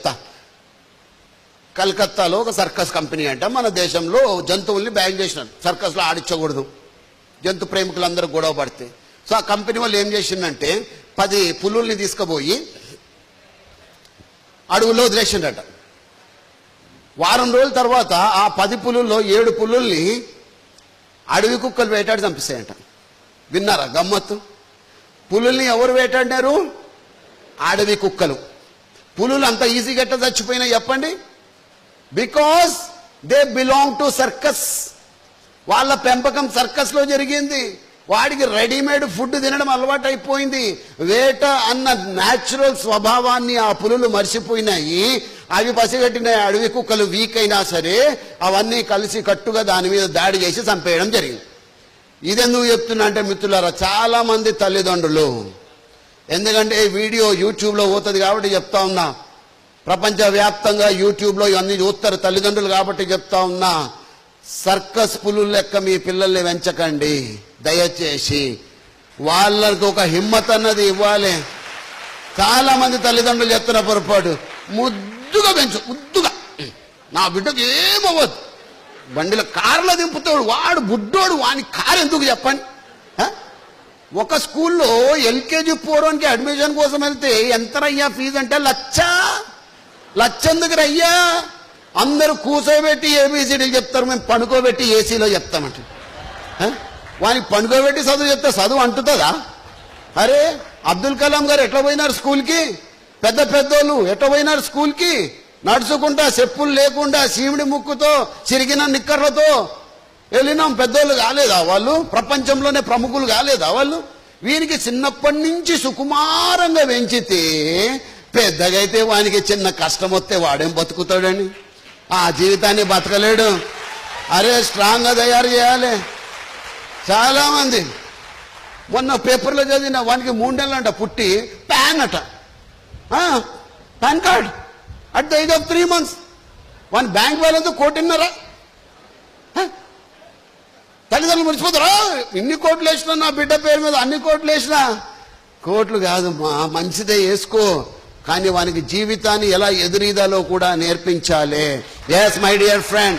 చెప్తా. కలకత్తాలో ఒక సర్కస్ కంపెనీ అంట మన దేశంలో జంతువుల్ని బ్యాన్ చేసినారు, సర్కస్లో ఆడించకూడదు, జంతు ప్రేమికులందరూ గొడవ పడితే. సో ఆ కంపెనీ వాళ్ళు ఏం చేసిందంటే 10 పులుల్ని తీసుకుపోయి అడవుల్లో వదిలేసిండట. వారం రోజుల తర్వాత ఆ 10 పులుల్లో 7 పులుల్ని అడవి కుక్కలు వేటాడి చంపిస్తాయంట. విన్నారా గమ్మత్తు? పులుల్ని ఎవరు వేటాడినారు? అడవి కుక్కలు. పులులు అంత ఈజీగా ఎట్లా చచ్చిపోయినా చెప్పండి? Because they belong to circus. వాళ్ళ పెంపకం సర్కస్లో జరిగింది. వాడికి రెడీమేడ్ ఫుడ్ తినడం అలవాటు అయిపోయింది. వేట అన్న న్యాచురల్ స్వభావాన్ని ఆ పులులు మర్చిపోయినాయి. అవి పసిగట్టిన అడవి కుక్కలు వీక్ అయినా సరే అవన్నీ కలిసి కట్టుగా దాని మీద దాడి చేసి చంపేయడం జరిగింది. ఇదెందుకు చెప్తున్నా అంటే మిత్రులారా, చాలా మంది తల్లిదండ్రులు, ఎందుకంటే ఈ వీడియో యూట్యూబ్లో పోతుంది కాబట్టి చెప్తా ఉన్నా, ప్రపంచవ్యాప్తంగా యూట్యూబ్లో ఇవన్నీ చూస్తారు తల్లిదండ్రులు కాబట్టి చెప్తా ఉన్నా, సర్కస్ పులుల లెక్క మీ పిల్లల్ని పెంచకండి దయచేసి. వాళ్ళకు ఒక హిమ్మత్ అన్నది ఇవ్వాలి. చాలా మంది తల్లిదండ్రులు చెప్తున్న పొరపాటు, ముద్దుగా పెంచు, ముద్దుగా, నా బిడ్డకు ఏమవ్వదు, బండిలో కారులో దింపుతాడు వాడు బుడ్డోడు, వాని కారు ఎందుకు చెప్పండి? ఒక స్కూల్లో ఎల్కేజీ పోవడానికి అడ్మిషన్ కోసం వెళ్తే ఎంతరయ్యా ఫీజు అంటే 1,00,000 ఎందుకు రయ్యా? అందరూ కూర్చోబెట్టి ఏబీసీడీలు చెప్తారు, మేము పడుకోబెట్టి ఏసీలో చెప్తామంటే. వానికి పడుకోబెట్టి చదువు చెప్తే చదువు అంటుతుందా? అరే అబ్దుల్ కలాం గారు ఎట్లా పోయినారు స్కూల్కి? పెద్దోళ్ళు ఎట్లా పోయినారు స్కూల్కి? నడుచుకుంటా, చెప్పులు లేకుండా, సీమిడి ముక్కుతో, చిరిగిన నిక్కర్లతో వెళ్ళినాం. పెద్దోళ్ళు కాలేదా వాళ్ళు? ప్రపంచంలోనే ప్రముఖులు కాలేదా వాళ్ళు? వీరికి చిన్నప్పటి నుంచి సుకుమారంగా పెంచితే పెద్దగా అయితే వానికి చిన్న కష్టం వస్తే వాడేం బతుకుతాడని? ఆ జీవితాన్ని బతకలేడు. అరే స్ట్రాంగ్గా తయారు చేయాలి. చాలా మంది మొన్న పేపర్లో చదివిన, వానికి 3 నెలలంట పుట్టి పాన్ అట, pan card at the age of 3 months. వాని బ్యాంక్ బ్యాలెన్స్ 1,500,000. తల్లిదండ్రులు మర్చిపోతారా? ఇన్ని కోట్లు వేసినా నా బిడ్డ పేరు మీద, అన్ని కోట్లు వేసినా. కోట్లు కాదు మా, మంచిదే వేసుకో, కానీ వానికి జీవితాన్ని ఎలా ఎదురీదాలో కూడా నేర్పించాలి. Yes my dear friend,